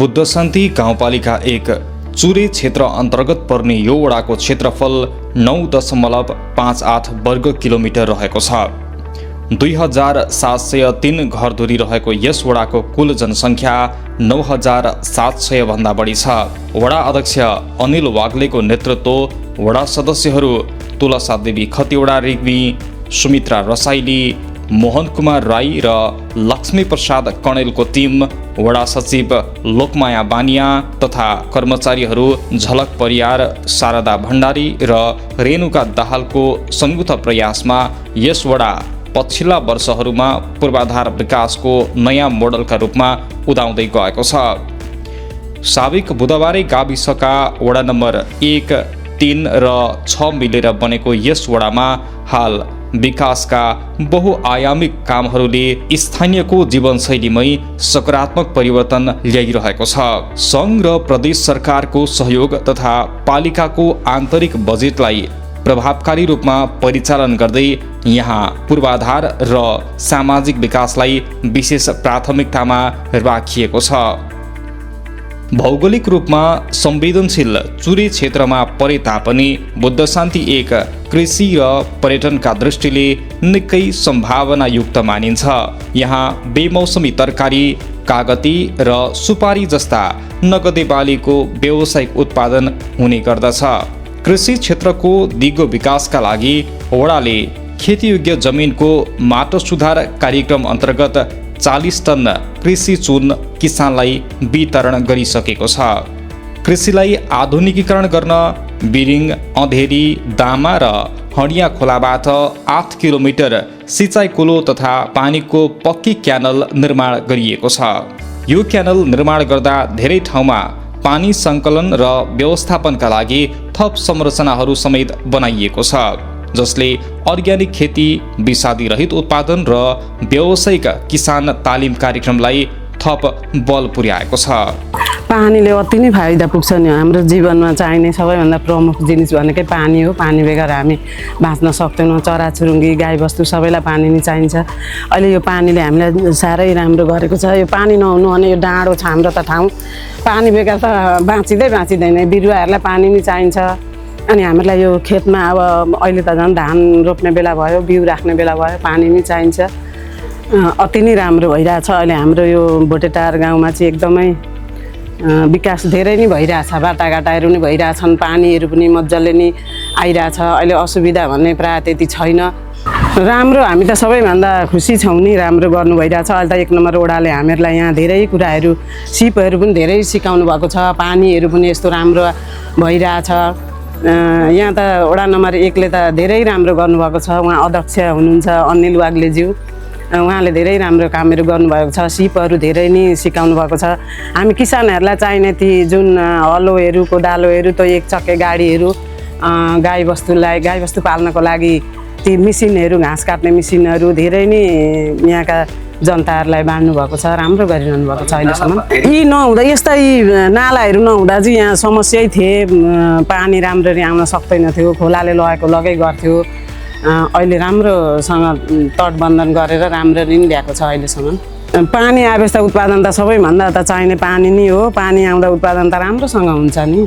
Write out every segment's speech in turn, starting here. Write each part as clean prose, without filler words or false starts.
बुद्ध शान्ति गाउँपालिका 1 चुरे क्षेत्र अन्तर्गत पर्ने यो वडाको क्षेत्रफल 9.58 वर्ग किलोमिटर रहेको छ। 2703 घरधुरी रहेको यस वडाको कुल जनसङ्ख्या 9700 भन्दा बढी छ। वडा अध्यक्ष अनिल वाग्लेको नेतृत्व, वडा सदस्यहरू तुलसा देवी खतिवडा रेग्मी, सुमित्रा रसाइली, मोहन कुमार राई र लक्ष्मी प्रसाद कणेलको टिम, वडा सचिव लोकमाया बानिया तथा कर्मचारीहरू झलक परियार, शारदा भण्डारी र रेणुका दाहालको संयुक्त प्रयासमा यस वडा पछिल्ला वर्षहरूमा पूर्वाधार विकासको नयाँ मोडलका रूपमा उदाउँदै गएको छ। साबिक बुधबारे गाविसका वडा नम्बर 1, 3 र 6 मिलेर बनेको यस वडामा हाल विकासका बहुआयामिक कामहरूले स्थानीयको जीवनशैलीमै सकारात्मक परिवर्तन ल्याइरहेको छ। सङ्घ र प्रदेश सरकारको सहयोग तथा पालिकाको आन्तरिक बजेटलाई प्रभावकारी रूपमा परिचालन गर्दै यहाँ पूर्वाधार र सामाजिक विकासलाई विशेष प्राथमिकतामा राखिएको छ। भौगोलिक रूपमा संवेदनशील चुरे क्षेत्रमा परे तापनि बुद्ध शान्ति 1 कृषि र पर्यटनका दृष्टिले निकै सम्भावनायुक्त मानिन्छ। यहाँ बेमौसमी तरकारी, कागती र सुपारी जस्ता नगदे बालीको व्यावसायिक उत्पादन हुने गर्दछ। कृषि क्षेत्रको दिगो विकासका लागि वडाले खेतीयोग्य जमिनको माटो सुधार कार्यक्रम अन्तर्गत 40 टन कृषि चुन किसानलाई वितरण गरिसकेको छ। कृषिलाई आधुनिकीकरण गर्न बिरिङ, अँधेरी, दामा र हडिया खोलाबाट 8 किलोमिटर सिँचाइ कुलो तथा पानीको पक्की क्यानल निर्माण गरिएको छ। यो क्यानल निर्माण गर्दा धेरै ठाउँमा पानी सङ्कलन र व्यवस्थापनका लागि थप संरचनाहरू समेत बनाइएको छ, जसले अर्ग्यानिक खेती, विषादी रहित उत्पादन र व्यावसायिक किसान तालिम कार्यक्रमलाई थप बल पुर्याएको छ। पानीले अति नै फाइदा पुग्छ नि। हाम्रो जीवनमा चाहिने सबैभन्दा प्रमुख जिनिस भनेकै पानी हो। पानी बेगर हामी बाँच्न सक्दैनौँ। चराचुरुङ्गी, गाईबस्तु सबैलाई पानी नै चाहिन्छ। अहिले यो पानीले हामीलाई साह्रै राम्रो गरेको छ। यो पानी नहुनु भने यो डाँडो छ हाम्रो त ठाउँ, पानी बेगर त बाँचिँदैन। बिरुवाहरूलाई पानी नै चाहिन्छ। अनि हामीलाई यो खेतमा अब अहिले त झन् धान रोप्ने बेला भयो, बिउ राख्ने बेला भयो, पानी नै चाहिन्छ। अति नै राम्रो भइरहेछ। अहिले हाम्रो यो भोटेटार गाउँमा चाहिँ एकदमै विकास धेरै नै भइरहेछ। बाटाघाटाहरू पनि भइरहेछन्, पानीहरू पनि मजाले नै आइरहेछ। अहिले असुविधा भन्ने प्रायः त्यति छैन। राम्रो, हामी त सबैभन्दा खुसी छौँ नि। राम्रो गर्नु भइरहेछ। अहिले त 1 नम्बर वडाले हामीहरूलाई यहाँ धेरै कुराहरू, सिपहरू पनि धेरै सिकाउनु भएको छ। पानीहरू पनि यस्तो राम्रो भइरहेछ। यहाँ त वडा नम्बर 1 ले त धेरै राम्रो गर्नुभएको छ। उहाँ अध्यक्ष हुनुहुन्छ अनिल वाग्लेज्यू, उहाँले धेरै राम्रो कामहरू गर्नुभएको छ। सिपहरू धेरै नै सिकाउनु भएको छ। हामी किसानहरूलाई चाहिने ती जुन हलोहरू, कोदालोहरू, त्यो 1 चक्के गाडीहरू, गाईबस्तु पाल्नको लागि ती मिसिनहरू, घाँस काट्ने मिसिनहरू धेरै नै यहाँका जनताहरूलाई बाँड्नु भएको छ। राम्रो गरिरहनु भएको छ अहिलेसम्म। यी नहुँदा, यस्ता यी नालाहरू नहुँदा चाहिँ यहाँ समस्यै थिए। पानी राम्ररी आउन सक्दैन थियो, खोलाले लगै गर्थ्यो। अहिले राम्रोसँग तटबन्धन गरेर राम्ररी नै ल्याएको छ अहिलेसम्म। पानी आएपछि त उत्पादन त सबैभन्दा त चाहिने पानी नै हो। पानी आउँदा उत्पादन त राम्रोसँग हुन्छ नि।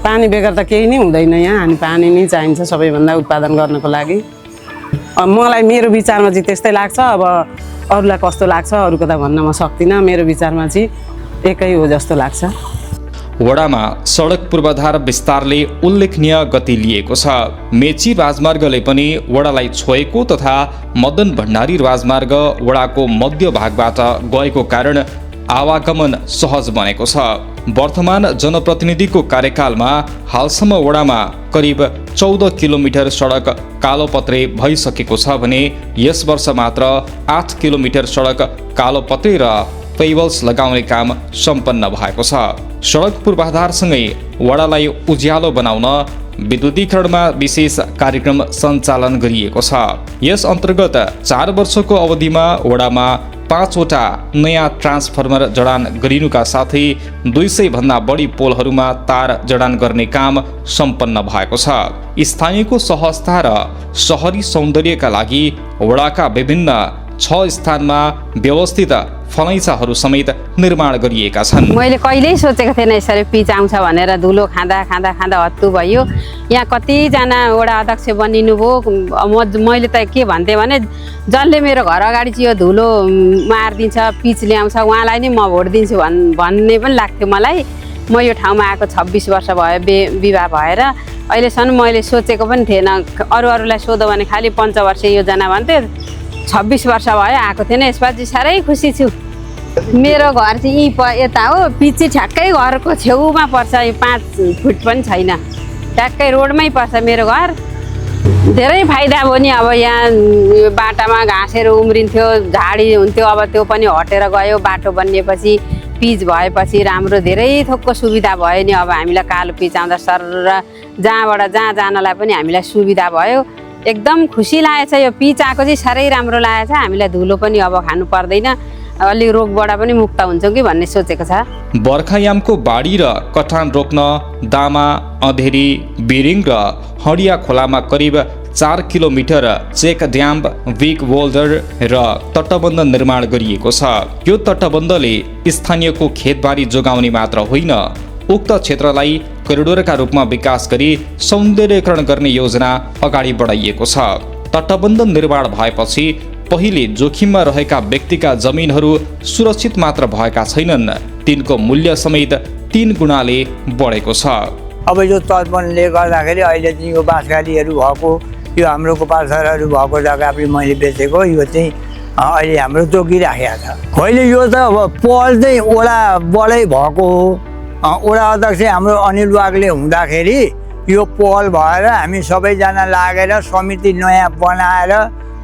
पानी बेगर त केही नै हुँदैन यहाँ। अनि पानी नै चाहिन्छ सबैभन्दा उत्पादन गर्नको लागि। मलाई मेरो विचारमा चाहिँ त्यस्तै लाग्छ। अब अरूलाई कस्तो लाग्छ अरूको त भन्न म सक्दिनँ। मेरो विचारमा चाहिँ एकै हो जस्तो लाग्छ। वडामा सडक पूर्वाधार विस्तारले उल्लेखनीय गति लिएको छ। मेची राजमार्गले पनि वडालाई छोएको तथा मदन भण्डारी राजमार्ग वडाको मध्य भागबाट गएको कारण आवागमन सहज बनेको छ। वर्तमान जनप्रतिनिधिको कार्यकालमा हालसम्म वडामा करिब 14 किलोमिटर सडक कालोपत्रे भइसकेको छ भने यस वर्ष मात्र 8 किलोमिटर सडक कालोपत्रे र पेबल्स लगाउने काम सम्पन्न भएको छ। सडक पूर्वाधारसँगै वडालाई उज्यालो बनाउन विद्युतीकरणमा विशेष कार्यक्रम सञ्चालन गरिएको छ। यस अन्तर्गत 4 वर्षको अवधिमा वडामा 5 वटा नयाँ ट्रान्सफर्मर जडान गरिनुका साथै 200 भन्दा बढी पोलहरूमा तार जडान गर्ने काम सम्पन्न भएको छ। स्थानीयको सहजता र शहरी सौन्दर्यका लागि वडाका विभिन्न 6 स्थानमा व्यवस्थित फलैँचाहरू समेत निर्माण गरिएका छन्। मैले कहिल्यै सोचेको थिएन यसरी पिच आउँछ भनेर। धुलो खाँदा खाँदा खाँदा हत्तु भयो। यहाँ कतिजना वडा अध्यक्ष बनिनु भयो। मैले त के भन्थेँ भने जसले मेरो घर अगाडि चाहिँ यो धुलो मारिदिन्छ, पिच ल्याउँछ, उहाँलाई नै म भोट दिन्छु भन्ने पनि लाग्थ्यो मलाई। म यो ठाउँमा आएको 26 वर्ष भयो विवाह भएर। अहिलेसम्म मैले सोचेको पनि थिएन। अरूलाई सोधो भने खालि पञ्चवर्षीय योजना भन्थ्यो। 26 वर्ष भयो आएको थिएन। यसपालि साह्रै खुसी छु। मेरो घर चाहिँ यता हो, पिच चाहिँ ठ्याक्कै घरको छेउमा पर्छ। 5 फुट पनि छैन, ठ्याक्कै रोडमै पर्छ मेरो घर। धेरै फाइदा भयो नि। अब यहाँ बाटामा घाँसहरू उम्रिन्थ्यो, झाडी हुन्थ्यो, अब त्यो पनि हटेर गयो। बाटो बनिएपछि, पिच भएपछि राम्रो धेरै थोकको सुविधा भयो नि। अब हामीलाई कालो पिच आउँदा सर जहाँ जानलाई पनि हामीलाई सुविधा भयो। एकदम खुसी लागेछ। यो पिच आएको चाहिँ साह्रै राम्रो लागेछ। हामीलाई धुलो पनि अब खानु पर्दैन। अलि रोगबाट पनि मुक्त हुन्छौँ कि भन्ने सोचेको छ। बर्खायामको बाढी र कटान रोक्न दामा, अँधेरी, बिरिङ र हडिया खोलामा करिब 4 kilometre check dam, big boulder र तटबन्ध निर्माण गरिएको छ। यो तटबन्धले स्थानीयको खेतबारी जोगाउने मात्र होइन, उक्त क्षेत्रलाई करिडोरका रूपमा विकास गरी सौन्दर्यकरण गर्ने योजना अगाडि बढाइएको छ। तटबन्ध निर्माण भएपछि पहिले जोखिममा रहेका व्यक्तिका जमिनहरू सुरक्षित मात्र भएका छैनन्, तिनको मूल्य समेत 3 गुणाले बढेको छ। अब यो तटबन्धले गर्दाखेरि अहिले चाहिँ यो बाँसगालीहरू भएको, यो हाम्रो गोपालसरहरू भएको जग्गा पनि मैले बेचेको। यो चाहिँ अहिले हाम्रो जोगिराखेको छ। होइन, यो त पहल चाहिँ वडाबाटै भएको हो। वडा अध्यक्ष हाम्रो अनिल वाग्ले हुँदाखेरि यो पहल भएर हामी सबैजना लागेर समिति नयाँ बनाएर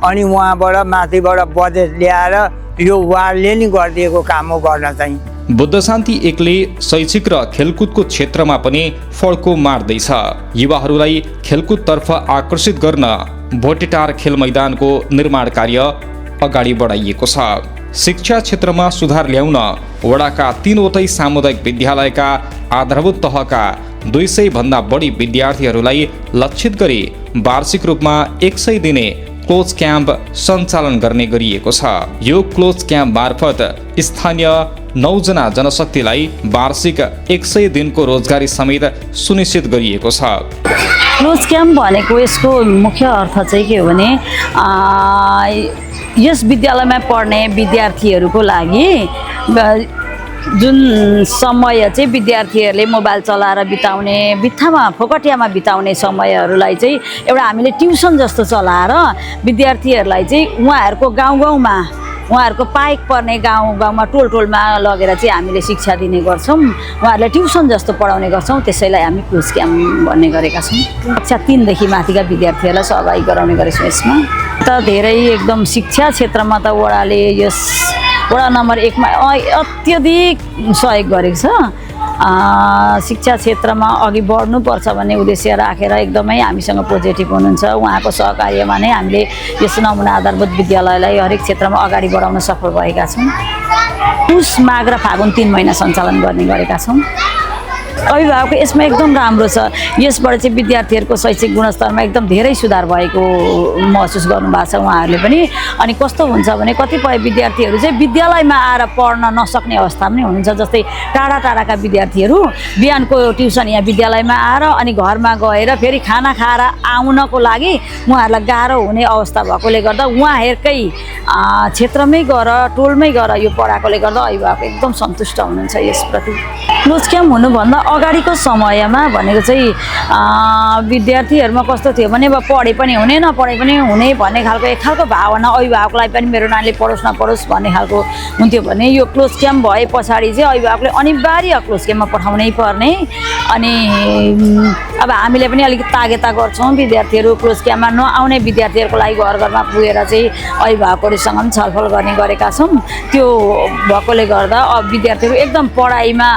अनि उहाँबाट माथिबाट बजेट ल्याएर यो वार्डले नि गरिदिएको काम हो गर्न चाहिँ। बुद्ध शान्ति एकले शैक्षिक र खेलकुदको क्षेत्रमा पनि फड्को मार्दैछ। युवाहरूलाई खेलकुदतर्फ आकर्षित गर्न भोटेटार खेल मैदानको निर्माण कार्य अगाडि बढाइएको छ। शिक्षा क्षेत्रमा सुधार ल्याउन वडाका 3वटै सामुदायिक विद्यालयका आधारभूत तहका 200 भन्दा बढी विद्यार्थीहरूलाई लक्षित गरी वार्षिक रूपमा 100 दिने क्लोज क्याम्प सञ्चालन गर्ने गरिएको छ। यो क्लोज क्याम्प मार्फत स्थानीय 9 जना जनशक्तिलाई वार्षिक 100 दिनको रोजगारी समेत सुनिश्चित गरिएको छ। क्लोज क्याम्प भनेको यसको मुख्य अर्थ चाहिँ के हो भने यस विद्यालयमा पढ्ने विद्यार्थीहरूको लागि जुन समय चाहिँ विद्यार्थीहरूले मोबाइल चलाएर बिताउने, बित्थामा फोकटियामा बिताउने समयहरूलाई चाहिँ एउटा हामीले ट्युसन जस्तो चलाएर विद्यार्थीहरूलाई चाहिँ उहाँहरूको गाउँमा, उहाँहरूको पाइक पर्ने गाउँमा टोलमा लगेर चाहिँ हामीले शिक्षा दिने गर्छौँ। उहाँहरूलाई ट्युसन जस्तो पढाउने गर्छौँ। त्यसैलाई हामी क्लोज क्याम्प भन्ने गरेका छौँ। कक्षा 3 देखि माथिका विद्यार्थीहरूलाई सहभागी गराउने गरेछौँ। यसमा त धेरै एकदम शिक्षा क्षेत्रमा त वडाले यस वडा नम्बर 1 मा अत्यधिक सहयोग गरेको छ। शिक्षा क्षेत्रमा अघि बढ्नुपर्छ भन्ने उद्देश्य राखेर एकदमै हामीसँग पोजिटिभ हुनुहुन्छ। उहाँको सहकार्यमा नै हामीले यस नमुना आधारभूत विद्यालयलाई हरेक क्षेत्रमा अगाडि बढाउन सफल भएका छौँ। पुस, माघ र फागुन 3 महिना सञ्चालन गर्ने गरेका छौँ। अभिभावकको यसमा एकदम राम्रो छ। यसबाट चाहिँ विद्यार्थीहरूको शैक्षिक गुणस्तरमा एकदम धेरै सुधार भएको महसुस गर्नुभएको छ उहाँहरूले पनि। अनि कस्तो हुन्छ भने कतिपय विद्यार्थीहरू चाहिँ विद्यालयमा आएर पढ्न नसक्ने अवस्था पनि हुनुहुन्छ। जस्तै टाढाका विद्यार्थीहरू बिहानको ट्युसन यहाँ विद्यालयमा आएर अनि घरमा गएर फेरि खाना खाएर आउनको लागि उहाँहरूलाई गाह्रो हुने अवस्था भएकोले गर्दा उहाँहरूकै क्षेत्रमै गएर टोलमै गएर यो पढाएकोले गर्दा अभिभावक एकदम सन्तुष्ट हुनुहुन्छ यसप्रति। क्लोज क्याम्प हुनुभन्दा अगाडिको समयमा भनेको चाहिँ विद्यार्थीहरूमा कस्तो थियो भने अब पढे पनि हुने नपढे पनि हुने भन्ने खालको एक खालको भावना अभिभावकलाई पनि मेरो नानीले पढोस् नपढोस् भन्ने खालको हुन्थ्यो भने यो क्लोज क्याम्प भए पछाडि चाहिँ अभिभावकले अनिवार्य क्लोज क्याम्पमा पठाउनै पर्ने। अनि अब हामीले पनि अलिकति तागेता गर्छौँ विद्यार्थीहरू क्लोज क्याम्पमा नआउने विद्यार्थीहरूको लागि घरमा पुगेर चाहिँ अभिभावकहरूसँग पनि छलफल गर्ने गरेका छौँ। त्यो भएकोले गर्दा अब विद्यार्थीहरू एकदम पढाइमा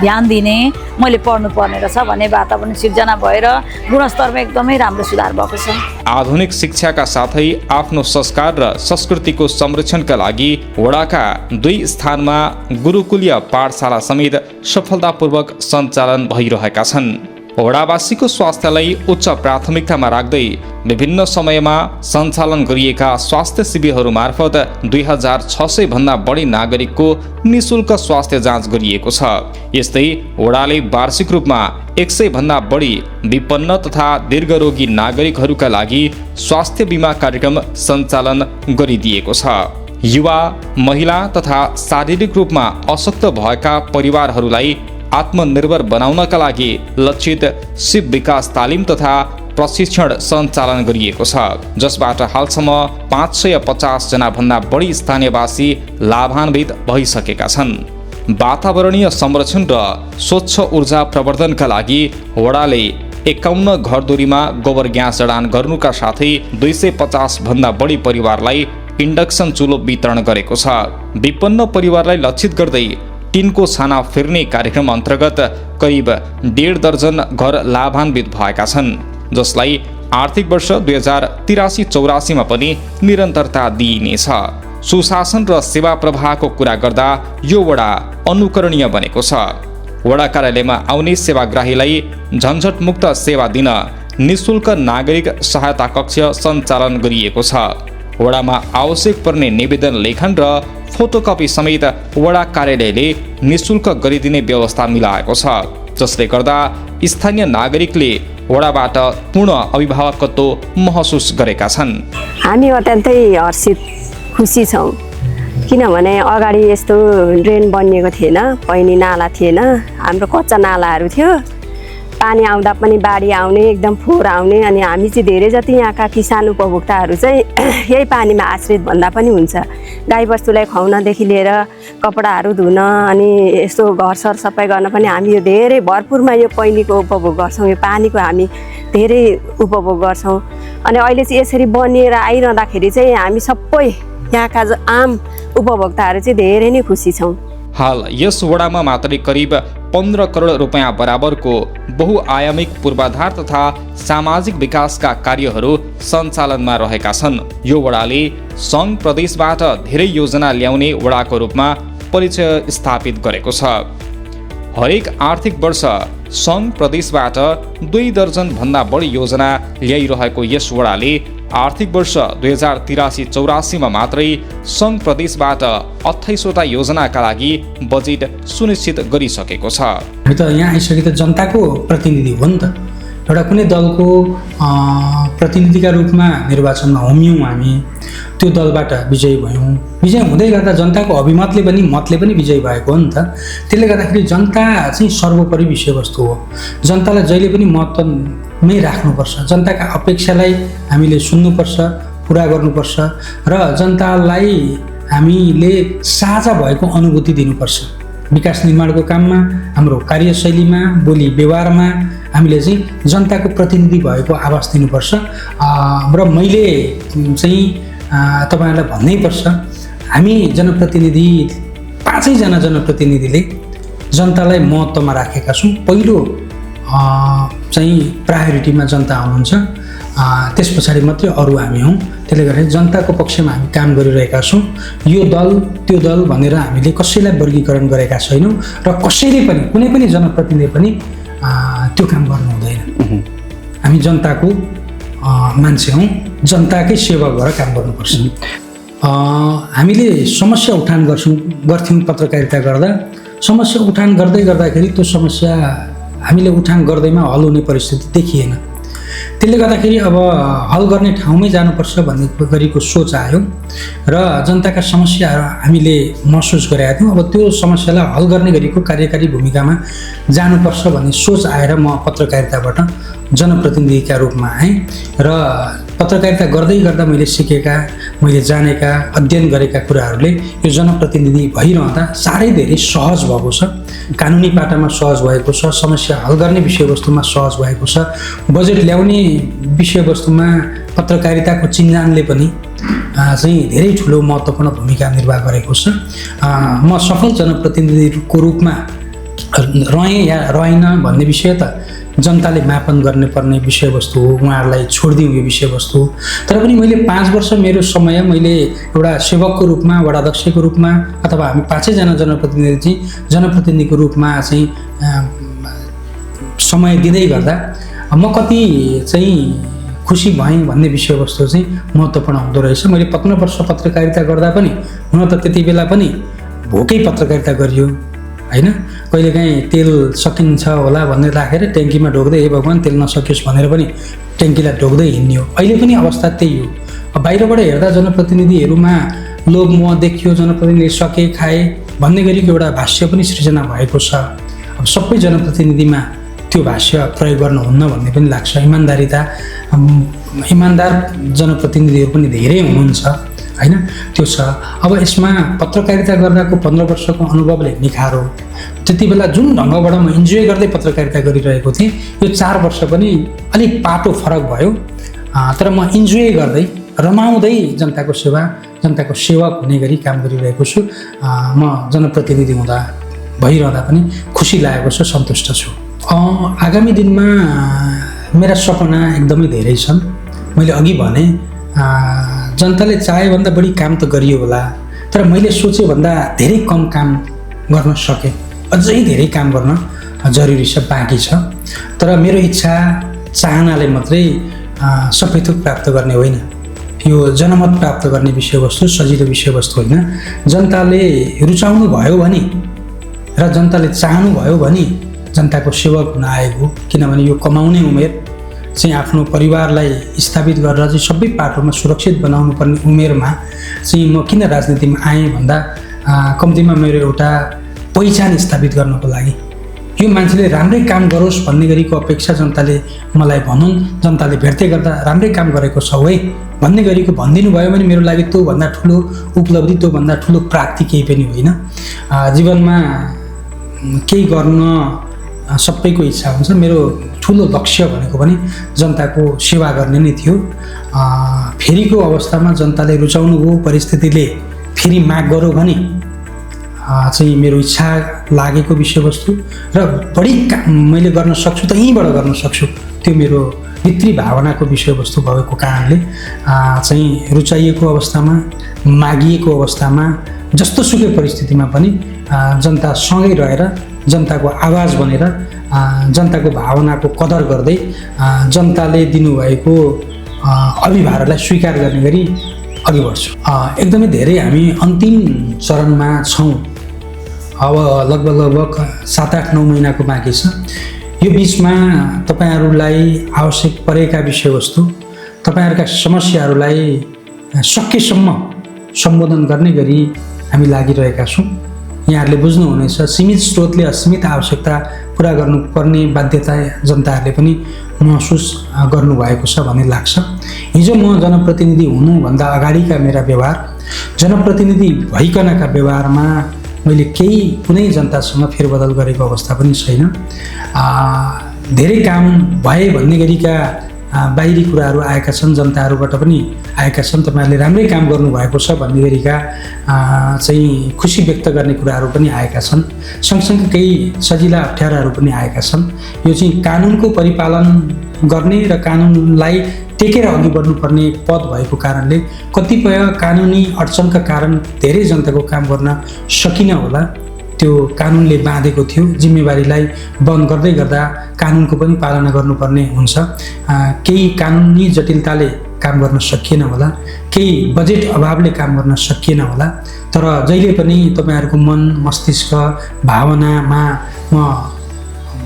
ध्यान दिने, मैले पढ्नुपर्ने रहेछ भन्ने वातावरण सिर्जना भएर गुणस्तरमा एकदमै राम्रो सुधार भएको छ। आधुनिक शिक्षाका साथै आफ्नो संस्कार र संस्कृतिको संरक्षणका लागि वडाका 2 स्थानमा गुरुकुलीय पाठशाला समेत सफलतापूर्वक सञ्चालन भइरहेका छन्। वडावासीको स्वास्थ्यलाई उच्च प्राथमिकतामा राख्दै विभिन्न समयमा सञ्चालन गरिएका स्वास्थ्य शिविरहरू मार्फत 2600 भन्दा बढी नागरिकको निशुल्क स्वास्थ्य जाँच गरिएको छ। यस्तै वडाले वार्षिक रूपमा 100 भन्दा बढी विपन्न तथा दीर्घरोगी नागरिकहरूका लागि स्वास्थ्य बिमा कार्यक्रम सञ्चालन गरिदिएको छ। युवा, महिला तथा शारीरिक रूपमा अशक्त भएका परिवारहरूलाई आत्मनिर्भर बनाउनका लागि लक्षित शिव विकास तालिम तथा प्रशिक्षण सञ्चालन गरिएको छ, जसबाट हालसम्म 550 जना भन्दा बढी स्थानीयवासी लाभान्वित भइसकेका छन्। वातावरणीय संरक्षण र स्वच्छ ऊर्जा प्रवर्धनका लागि वडाले 51 घरधुरीमा गोबर ग्यास जडान गर्नुका साथै 250 भन्दा बढी परिवारलाई इन्डक्सन चुलो वितरण गरेको छ। विपन्न परिवारलाई लक्षित गर्दै टिनको छाना फिर्ने कार्यक्रम अन्तर्गत करिब 1.5 दर्जन घर लाभान्वित भएका छन्, जसलाई आर्थिक वर्ष 2083-84 पनि निरन्तरता दिइनेछ। सुशासन र सेवा प्रवाहको कुरा गर्दा यो वडा अनुकरणीय बनेको छ। वडा कार्यालयमा आउने सेवाग्राहीलाई झन्झटमुक्त सेवा दिन निशुल्क नागरिक सहायता कक्ष सञ्चालन गरिएको छ। वडामा आवश्यक पर्ने निवेदन लेखन र फोटोकपी समेत वडा कार्यालयले निशुल्क गरिदिने व्यवस्था मिलाएको छ, जसले गर्दा स्थानीय नागरिकले वडाबाट पूर्ण अभिभावकत्व महसुस गरेका छन्। हामी अत्यन्तै हर्षित खुसी छौँ, किनभने अगाडि यस्तो ड्रेन बनिएको थिएन, पैनी नाला थिएन, हाम्रो कच्चा नालाहरू थियो। पानी आउँदा पनि बाढी आउने, एकदम फोहोर आउने, अनि हामी चाहिँ धेरै जति यहाँका किसान उपभोक्ताहरू चाहिँ यही पानीमा आश्रित भन्दा पनि हुन्छ। गाईबस्तुलाई खुवाउनदेखि लिएर कपडाहरू धुन अनि यस्तो घरसर सफाइ गर्न पनि हामी यो धेरै भरपुरमा यो पैनीको उपभोग गर्छौँ, यो पानीको हामी धेरै उपभोग गर्छौँ। अनि अहिले चाहिँ यसरी बनिएर आइरहँदाखेरि चाहिँ हामी सबै यहाँका आम उपभोक्ताहरू चाहिँ धेरै नै खुसी छौँ। हाल यस वडामा मात्रै करिब 15 करोड रुपियाँ बराबरको बहुआयामिक पूर्वाधार तथा सामाजिक विकासका कार्यहरू सञ्चालनमा रहेका छन्। यो वडाले सङ्घ प्रदेशबाट धेरै योजना ल्याउने वडाको रूपमा परिचय स्थापित गरेको छ। हरेक आर्थिक वर्ष सङ्घ प्रदेशबाट 2 दर्जन भन्दा बढी योजना ल्याइरहेको यस वडाले आर्थिक वर्ष 2083-84 मात्रै सङ्घ प्रदेशबाट 28वटा योजनाका लागि बजेट सुनिश्चित गरिसकेको छ। हामी त यहाँ आइसके त जनताको प्रतिनिधि हो नि त, एउटा कुनै दलको प्रतिनिधिका रूपमा निर्वाचनमा होमियौँ, हामी त्यो दलबाट विजयी भयौँ। विजय हुँदै गर्दा जनताको अभिमतले पनि मतले पनि विजयी भएको हो नि त। त्यसले गर्दाखेरि जनता चाहिँ सर्वोपरि विषयवस्तु हो। जनतालाई जहिले पनि महत्त्वमै राख्नुपर्छ, जनताका अपेक्षालाई हामीले सुन्नुपर्छ, पुरा गर्नुपर्छ र जनतालाई हामीले साझा भएको अनुभूति दिनुपर्छ। विकास निर्माणको काममा, हाम्रो कार्यशैलीमा, बोली व्यवहारमा हामीले चाहिँ जनताको प्रतिनिधि भएको आवाज दिनुपर्छ। र मैले चाहिँ तपाईँहरूलाई भन्नै पर्छ, हामी जनप्रतिनिधि 5 जना जनप्रतिनिधिले जनतालाई महत्त्वमा राखेका छौँ। पहिलो चाहिँ प्रायोरिटीमा जनता आउनुहुन्छ, त्यस पछाडि मात्रै अरू हामी हौँ। त्यसले गर्दा जनताको पक्षमा हामी काम गरिरहेका छौँ। यो दल त्यो दल भनेर हामीले कसैलाई वर्गीकरण गरेका छैनौँ र कसैले पनि कुनै पनि जनप्रतिनिधि पनि त्यो काम गर्नु हुँदैन। हामी जनताको मान्छे हौँ, जनताकै सेवा गरेर काम गर्नुपर्छ। हामीले समस्या उठान गर्थ्यौँ पत्रकारिता गर्दा। समस्या उठान गर्दाखेरि त्यो समस्या हामीले उठान गर्दैमा हल हुने परिस्थिति देखिएन। त्यसले गर्दाखेरि अब हल गर्ने ठाउँमै जानुपर्छ भन्ने गरीको सोच आयो र जनताका समस्याहरू हामीले महसुस गरेका थियौँ। अब त्यो समस्यालाई हल गर्ने गरीको कार्यकारी भूमिकामा जानुपर्छ भन्ने सोच आएर म पत्रकारिताबाट जनप्रतिनिधिका रूपमा आएँ र पत्रकारिता गर्दै गर्दा मैले सिकेका, मैले जानेका, अध्ययन गरेका कुराहरूले यो जनप्रतिनिधि भइरहँदा साह्रै धेरै सहज भएको छ। कानुनी पाटामा सहज भएको छ, समस्या हल गर्ने विषयवस्तुमा सहज भएको छ, बजेट ल्याउने विषयवस्तुमा पत्रकारिताको चिन्जानले पनि चाहिँ धेरै ठुलो महत्त्वपूर्ण भूमिका निर्वाह गरेको छ। म सफल जनप्रतिनिधिको रूपमा रहेँ या रहेन भन्ने विषय त जनताले मापन गर्ने पर्ने विषयवस्तु हो, उहाँहरूलाई छोडिदिउँ यो विषयवस्तु। तर पनि मैले 5 वर्ष मेरो समय मैले एउटा सेवकको रूपमा, वडाध्यक्षको रूपमा अथवा हामी 5 जना जनप्रतिनिधिको रूपमा चाहिँ समय दिँदै गर्दा म कति चाहिँ खुसी भएँ भन्ने विषयवस्तु चाहिँ महत्त्वपूर्ण हुँदो रहेछ। मैले 15 वर्ष पत्रकारिता गर्दा पनि हुन त त्यति बेला पनि भोकै पत्रकारिता गरियो होइन। कहिलेकाहीँ तेल सकिन्छ होला भनेर राखेर ट्याङ्कीमा ढोक्दै हे भगवान् तेल नसकियोस् भनेर पनि ट्याङ्कीलाई ढोक्दै हिँड्ने हो। अहिले पनि अवस्था त्यही हो। बाहिरबाट हेर्दा जनप्रतिनिधिहरूमा लोभ मोह देखियो, जनप्रतिनिधि सके खाए भन्ने गरीको एउटा भाष्य पनि सृजना भएको छ। अब सबै जनप्रतिनिधिमा त्यो भाष्य प्रयोग गर्नुहुन्न भन्ने पनि लाग्छ। इमान्दार जनप्रतिनिधिहरू पनि धेरै हुनुहुन्छ होइन, त्यो छ। अब यसमा पत्रकारिता गर्दाको 15 वर्षको अनुभवले निखारो। त्यति बेला जुन ढङ्गबाट म इन्जोय गर्दै पत्रकारिता गरिरहेको थिएँ, यो 4 वर्ष पनि अलिक पाटो फरक भयो। तर म इन्जोय गर्दै रमाउँदै जनताको सेवक हुने गरी काम गरिरहेको छु। म जनप्रतिनिधि भइरहँदा पनि खुसी लागेको छ, सन्तुष्ट छु। आगामी दिनमा मेरा सपना एकदमै धेरै छन्। मैले अघि भने जनताले चाहे भन्दा बढी काम त गरियो होला, तर मैले सोचे भन्दा धेरै कम काम गर्न सकेँ। अझै धेरै काम गर्न जरुरी छ, बाँकी छ। तर मेरो इच्छा चाहनाले मात्रै सबै थोक प्राप्त गर्ने होइन। यो जनमत प्राप्त गर्ने विषयवस्तु सजिलो विषयवस्तु होइन। जनताले रुचाउनु भयो भने र जनताले चाहनु भयो भने जनताको सेवक हुन आएको। किनभने यो कमाउने उमेर चाहिँ आफ्नो परिवारलाई स्थापित गरेर चाहिँ सबै पाटोमा सुरक्षित बनाउनु पर्ने उमेरमा चाहिँ म किन राजनीतिमा आएँ भन्दा कम्तीमा मेरो एउटा पहिचान स्थापित गर्नको लागि। यो मान्छेले राम्रै काम गरोस् भन्ने गरीको अपेक्षा जनताले मलाई भनुन्, जनताले भेट्दै गर्दा राम्रै काम गरेको छ है भन्ने गरीको भनिदिनु भयो भने मेरो लागि त्योभन्दा ठुलो उपलब्धि, त्योभन्दा ठुलो प्राप्ति केही पनि होइन। जीवनमा केही गर्न सबैको इच्छा हुन्छ। मेरो ठुलो लक्ष्य भनेको पनि जनताको सेवा गर्ने नै थियो। फेरिको अवस्थामा जनताले रुचाउनु भयो, परिस्थितिले फेरि माग गरौँ भने चाहिँ मेरो इच्छा लागेको विषयवस्तु र बढी मैले गर्न सक्छु त यहीँबाट गर्न सक्छु, त्यो मेरो भित्री भावनाको विषयवस्तु भएको कारणले चाहिँ रुचाइएको अवस्थामा, मागिएको अवस्थामा, जस्तो सुकै परिस्थितिमा पनि जनतासँगै रहेर जनताको आवाज बनेर जनताको भावनाको कदर गर्दै जनताले दिनुभएको अभिभारलाई स्वीकार गर्ने गरी अघि बढ्छु। एकदमै धेरै हामी अन्तिम चरणमा छौँ। अब लगभग 7-8-9 महिनाको बाँकी छ। यो बिचमा तपाईँहरूलाई आवश्यक परेका विषयवस्तु, तपाईँहरूका समस्याहरूलाई सकेसम्म सम्बोधन गर्ने गरी हामी लागिरहेका छौँ। यहाँहरूले बुझ्नुहुनेछ, सीमित स्रोतले असीमित आवश्यकता पुरा गर्नुपर्ने बाध्यता जनताहरूले पनि महसुस गर्नुभएको छ भन्ने लाग्छ। हिजो म जनप्रतिनिधि हुनुभन्दा अगाडिका मेरा व्यवहार, जनप्रतिनिधि भइकनका व्यवहारमा मैले कुनै जनतासँग फेरबदल गरेको अवस्था पनि छैन। धेरै काम भए भन्ने गरीका बाहिरी कुराहरू आएका छन्, जनताहरूबाट पनि आएका छन्। तपाईँहरूले राम्रै काम गर्नुभएको छ भन्ने गरीका चाहिँ खुसी व्यक्त गर्ने कुराहरू पनि आएका छन्। सँगसँगै केही सजिला अप्ठ्याराहरू पनि आएका छन्। यो चाहिँ कानुनको परिपालन गर्ने र कानुनलाई टेकेर अघि बढ्नुपर्ने पद भएको कारणले कतिपय कानुनी अडचनका कारण धेरै जनताको काम गर्न सकिन होला। त्यो कानुनले बाँधेको थियो, जिम्मेवारीलाई बन्द गर्दै गर्दा कानुनको पनि पालना गर्नुपर्ने हुन्छ। केही कानुनी जटिलताले काम गर्न सकिएन होला, केही बजेट अभावले काम गर्न सकिएन होला। तर जहिले पनि तपाईँहरूको मन, मस्तिष्क, भावनामा म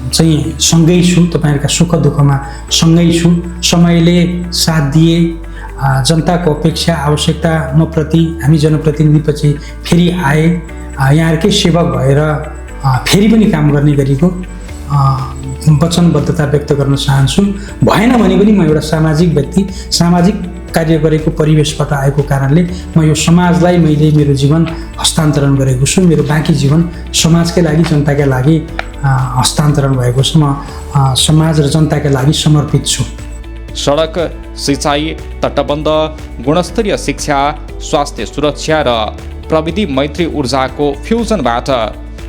चाहिँ सँगै छु, तपाईँहरूका सुख दुःखमा सँगै छु। समयले साथ दिए, जनताको अपेक्षा आवश्यकता म प्रति, हामी जनप्रतिनिधिपछि फेरि आए, यहाँहरूकै सेवक भएर फेरि पनि काम गर्ने गरीको वचनबद्धता व्यक्त गर्न चाहन्छु। भएन भने पनि म एउटा सामाजिक व्यक्ति, सामाजिक कार्य गरेको परिवेशबाट आएको कारणले म यो समाजलाई मैले मेरो जीवन हस्तान्तरण गरेको छु। मेरो बाँकी जीवन समाजकै लागि, जनताकै लागि हस्तान्तरण भएको छ। म समाज र जनताकै लागि समर्पित छु। सडक, सिँचाइ, तटबन्ध, गुणस्तरीय शिक्षा, स्वास्थ्य सुरक्षा र प्रविधि मैत्री ऊर्जाको फ्युजनबाट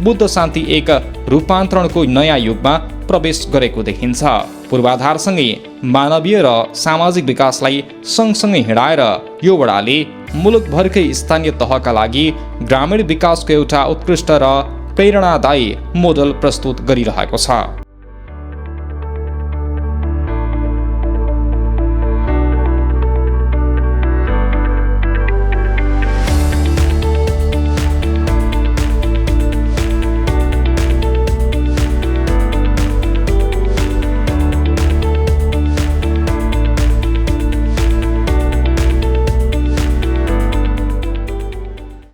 बुद्ध शान्ति एक रूपान्तरणको नयाँ युगमा प्रवेश गरेको देखिन्छ। पूर्वाधारसँगै मानवीय र सामाजिक विकासलाई सँगसँगै हिँडाएर यो वडाले मुलुकभरकै स्थानीय तहका लागि ग्रामीण विकासको एउटा उत्कृष्ट र प्रेरणादायी मोडल प्रस्तुत गरिरहेको छ।